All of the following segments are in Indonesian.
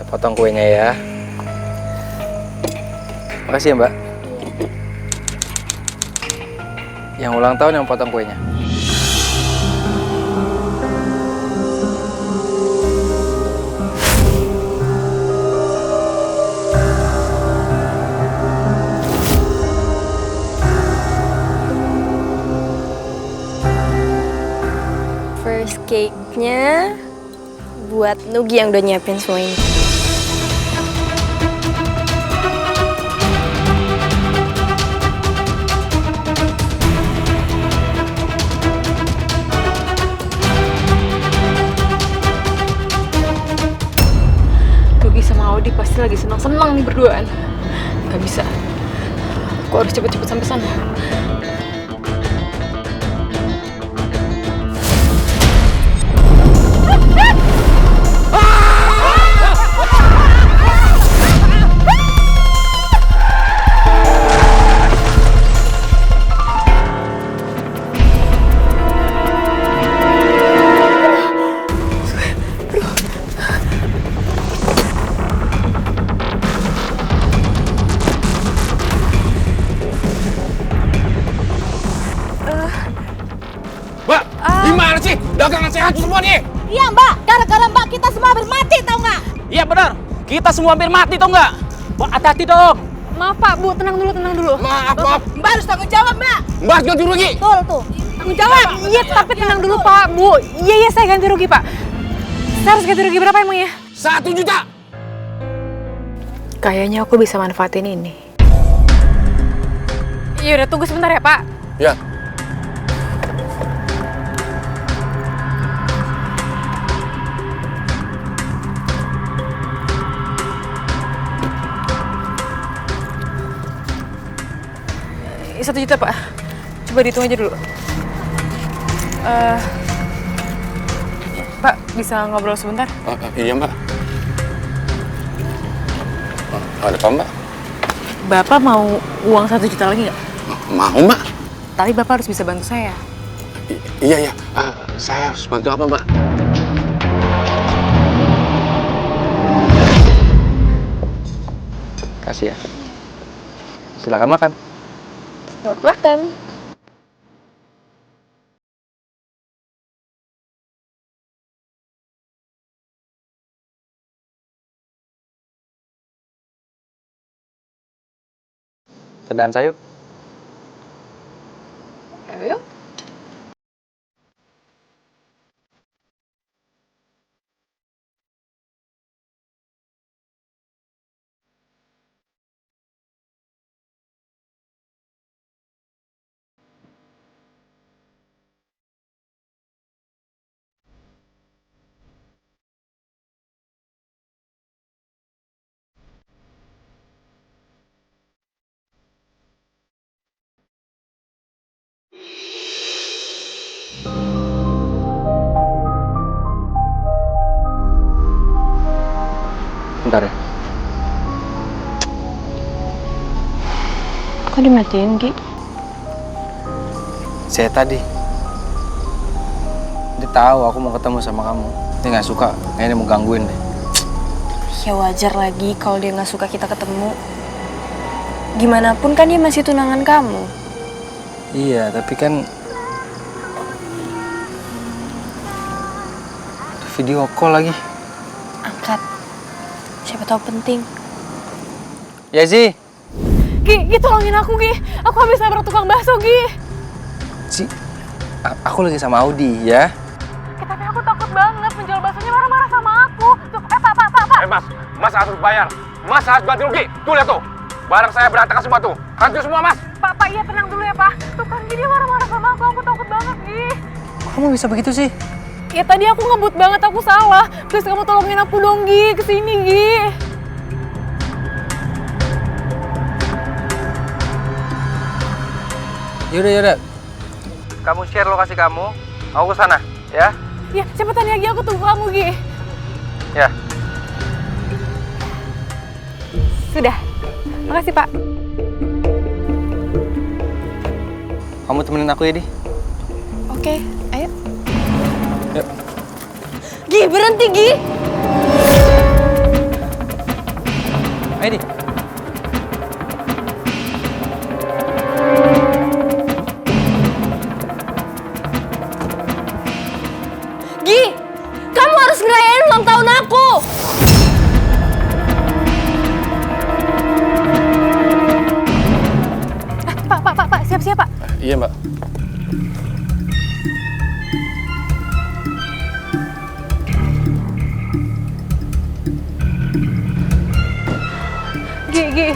potong kuenya ya. Makasih ya Mbak. Yang ulang tahun yang potong kuenya. First cake-nya buat Nugi yang udah nyiapin semua ini. Nugi sama Audi pasti lagi senang-senang nih berduaan. Gak bisa. Aku harus cepet-cepet sampai sana. Mbak, gimana sih? Dagangan sehat semua nih. Iya Mbak, gara-gara Mbak kita semua hampir mati tau nggak? Iya benar, kita semua hampir mati tau nggak? Mbak, hati-hati dong. Maaf Pak, Bu, tenang dulu. Maaf. Mbak harus tanggung jawab Mbak. Mbak ganti rugi. Tuh, tanggung jawab. Iya, tapi tenang dulu Pak, Bu. Iya, saya ganti rugi Pak. Saya harus ganti rugi berapa emangnya? 1 juta. Kayaknya aku bisa manfaatin ini. Iya udah, tunggu sebentar ya Pak. Ya. Ini 1 juta Pak. Coba dihitung aja dulu. Pak, bisa ngobrol sebentar? Iya Mbak. Ada apa Mbak? Bapak mau uang 1 juta lagi nggak? Mau Mbak. Tapi Bapak harus bisa bantu saya. Iya. Saya harus bantu apa Mbak? Kasih ya. Silakan makan. Selamat makan. Ke dansa yuk. Ayo. Bentar ya. Kok dimatiin, Ki? Saya tadi. Dia tahu aku mau ketemu sama kamu. Dia nggak suka. Kayaknya mau gangguin deh. Ya wajar lagi kalau dia nggak suka kita ketemu. Gimana pun kan dia masih tunangan kamu. Iya, tapi kan video call lagi. Angkat. Siapa tahu penting. Ya sih. Ki, tolongin aku, Ki. Aku habis nabrak tukang bakso, Ki. Aku lagi sama Audi ya. Tapi aku takut banget penjual baksonya marah-marah sama aku. Tuh, Pak. Mas harus bayar. Mas harus ganti rugi. Tuh lihat tuh. Barang saya berantakan semua tuh. Hancur semua Mas. Pak, iya tenang dulu ya, Pak. Tuh kan dia marah-marah sama aku takut banget, Ki. Kamu bisa begitu sih? Ya tadi aku ngebut banget, aku salah. Please kamu tolongin aku dong, Gi. Kesini, Gi. Yaudah. Kamu share lokasi kamu, aku ke sana, ya? Ya, cepetan ya, Gi. Aku tunggu kamu, Gi. Ya. Sudah. Makasih, Pak. Kamu temenin aku ya, Di? Oke, ayo. Yuk. Gi, berhenti, Gi. Gi.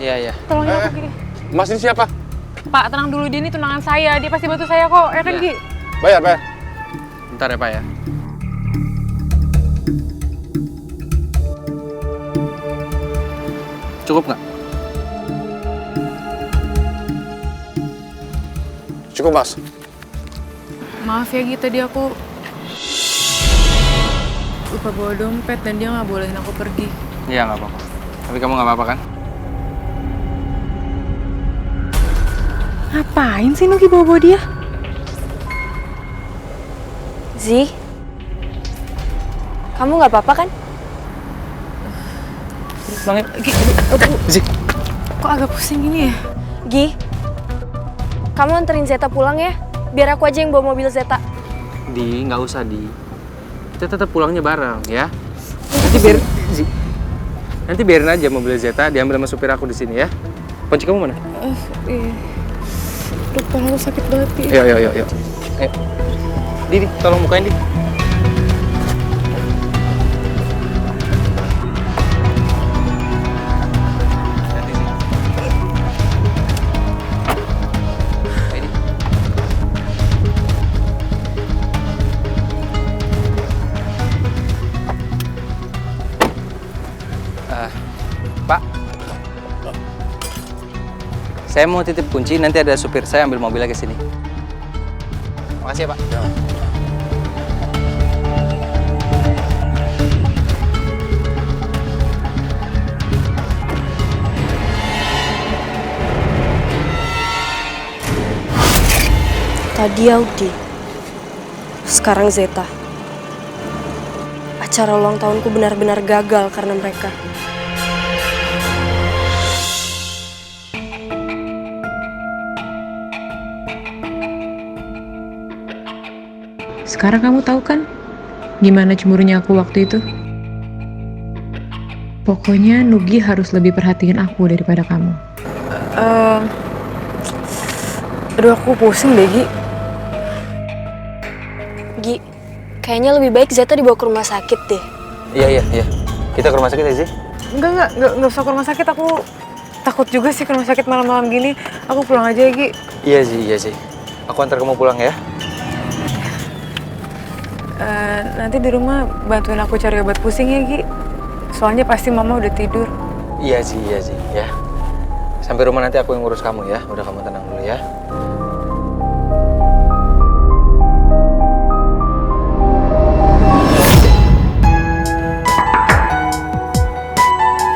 Iya, iya. Tolongin aku, Gi. Mas ini siapa? Pak, tenang dulu, dia ini tunangan saya. Dia pasti bantu saya kok, ya kan, Iya. Gi? Bayar. Bentar ya, Pak ya. Cukup nggak? Cukup, Mas. Maaf ya, Gi, tadi aku lupa bawa dompet dan dia nggak bolehin aku pergi. Iya, nggak apa-apa. Tapi kamu nggak apa-apa kan? Ngapain sih Nugi bawa-bawa dia? Zi, kamu nggak apa-apa kan? Pulang yuk. Gi, Zi. kok agak pusing gini ya? Gi, kamu anterin Zeta pulang ya. Biar aku aja yang bawa mobil Zeta. Di, nggak usah Di. Kita tetap pulangnya bareng ya. Nanti biar Zi. Nanti biarin aja mobil Zeta diambil sama supir aku di sini ya. Kunci kamu mana? Iya. Aduh, kepala aku sakit banget, Gi. Yuk. Ayo. Di, tolong bukain Di. Pak, saya mau titip kunci, nanti ada supir saya ambil mobilnya ke sini. Makasih ya, Pak. Tadi Audi, sekarang Zeta. Acara ulang tahunku benar-benar gagal karena mereka. Sekarang kamu tahu kan gimana cemburunya aku waktu itu? Pokoknya Nugi harus lebih perhatiin aku daripada kamu. Aduh, aku pusing deh, Gi. Gi, kayaknya lebih baik Zeta dibawa ke rumah sakit deh. Iya. Kita ke rumah sakit ya, Zi? Enggak usah ke rumah sakit. Aku takut juga sih ke rumah sakit malam-malam gini. Aku pulang aja ya, Gi. Iya, Zi. Aku antar kamu pulang ya. Nanti di rumah bantuin aku cari obat pusing ya, Gi. Soalnya pasti mama udah tidur. Iya, Zi. Ya. Sampai rumah nanti aku yang ngurus kamu ya. Udah, kamu tenang dulu ya.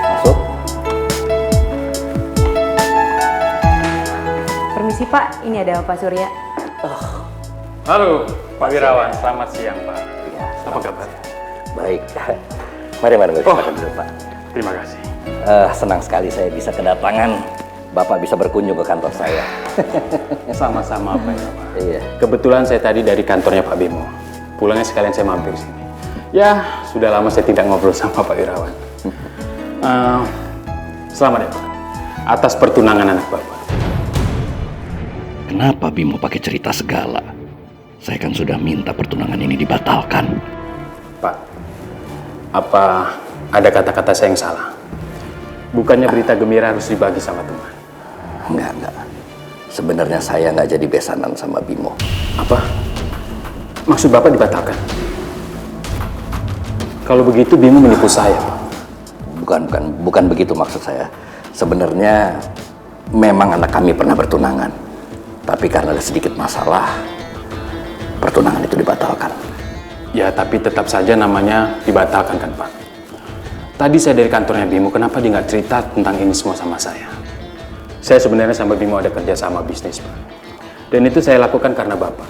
Masuk. Permisi Pak, ini ada Pak Surya. Halo, Pak Wirawan. Selamat siang, Pak. Ya, Apa kabar? baik. Mari silakan dulu, Pak. Terima kasih. Senang sekali saya bisa kedatangan. Bapak bisa berkunjung ke kantor saya. Sama-sama, Pak. Iya. Kebetulan saya tadi dari kantornya Pak Bimo. Pulangnya sekalian saya mampir sini. Ya, sudah lama saya tidak ngobrol sama Pak Wirawan. Selamat ya, Pak. Atas pertunangan anak Bapak. Kenapa Bimo pakai cerita segala? Saya kan sudah minta pertunangan ini dibatalkan. Pak, apa ada kata-kata saya yang salah? Bukannya berita gembira harus dibagi sama teman? Enggak. Sebenarnya saya nggak jadi besanan sama Bimo. Apa? Maksud Bapak dibatalkan? Kalau begitu Bimo menipu saya, Pak. Bukan begitu maksud saya. Sebenarnya memang anak kami pernah bertunangan. Tapi karena ada sedikit masalah, pertunangan itu dibatalkan. Ya, tapi tetap saja namanya dibatalkan kan, Pak? Tadi saya dari kantornya Bimo, kenapa dia nggak cerita tentang ini semua sama saya? Saya sebenarnya sama Bimo ada kerja sama bisnis, Pak. Dan itu saya lakukan karena Bapak.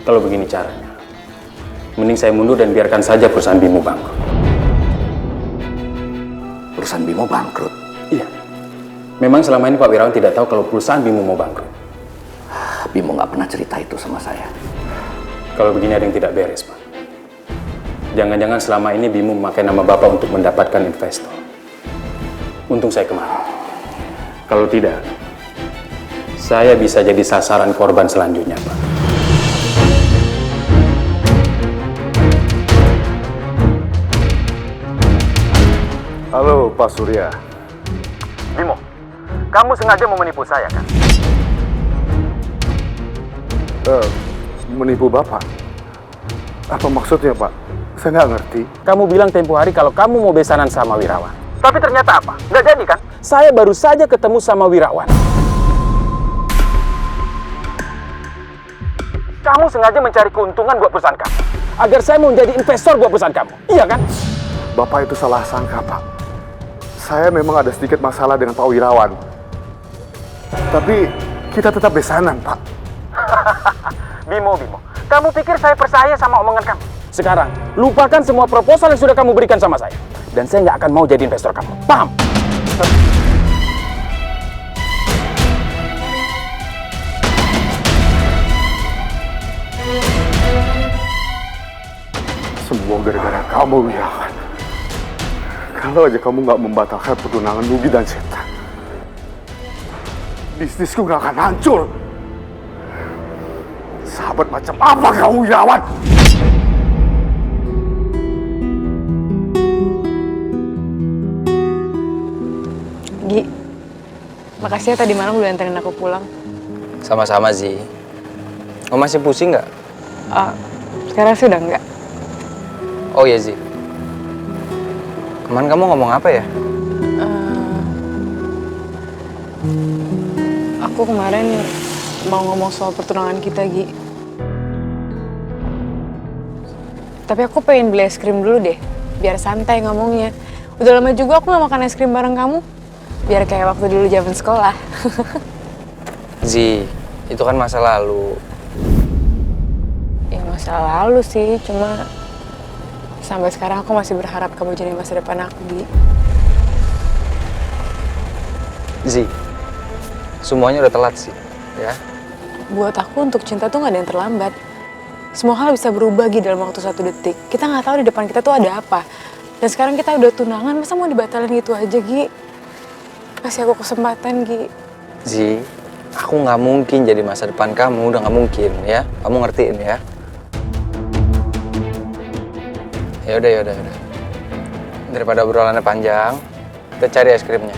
Kalau begini caranya, mending saya mundur dan biarkan saja perusahaan Bimo bangkrut. Perusahaan Bimo bangkrut. Iya. Memang selama ini Pak Wirawan tidak tahu kalau perusahaan Bimo mau bangkrut. Bimo nggak pernah cerita itu sama saya. Kalau begini ada yang tidak beres, Pak. Jangan-jangan selama ini Bimo memakai nama Bapak untuk mendapatkan investor. Untung saya kemarin. Kalau tidak, saya bisa jadi sasaran korban selanjutnya, Pak. Halo, Pak Surya. Bimo, kamu sengaja mau menipu saya kan? Menipu Bapak? Apa maksudnya, Pak? Saya nggak ngerti. Kamu bilang tempo hari kalau kamu mau besanan sama Wirawan. Tapi ternyata apa? Nggak jadi kan? Saya baru saja ketemu sama Wirawan. Kamu sengaja mencari keuntungan buat perusahaan kamu. Agar saya mau menjadi investor buat perusahaan kamu. Iya kan? Bapak itu salah sangka, Pak. Saya memang ada sedikit masalah dengan Pak Wirawan. Tapi kita tetap besanan, Pak. Bimo. Kamu pikir saya percaya sama omongan kamu? Sekarang, lupakan semua proposal yang sudah kamu berikan sama saya. Dan saya nggak akan mau jadi investor kamu. Paham? Semua gara-gara kamu, Wirawan. Kalau aja kamu nggak membatalkan pertunangan Nugi dan Zeta, bisnisku nggak akan hancur. Sahabat macam apa kamu, Wirawan? Gi, makasih ya tadi malam udah anterin aku pulang. Sama-sama, Zi. Kamu masih pusing nggak? Sekarang sih udah enggak. Oh iya, Zi. Kemarin kamu ngomong apa ya? Aku kemarin mau ngomong soal pertunangan kita, Gi. Tapi aku pengen beli es krim dulu deh, biar santai ngomongnya. Udah lama juga aku gak makan es krim bareng kamu. Biar kayak waktu dulu zaman sekolah. Zi, itu kan masa lalu. Ya masa lalu sih, cuma sampai sekarang aku masih berharap kamu jadi masa depan aku, Gi. Zi, semuanya udah telat sih, ya. Buat aku untuk cinta tuh gak ada yang terlambat. Semua hal bisa berubah, Gi, dalam waktu 1 detik. Kita nggak tahu di depan kita tuh ada apa. Dan sekarang kita udah tunangan, masa mau dibatalin gitu aja, Gi? Kasih aku kesempatan, Gi. Zi, aku nggak mungkin jadi masa depan kamu, udah nggak mungkin, ya. Kamu ngertiin, ya. Ya udah. Daripada obrolannya panjang, kita cari es krimnya.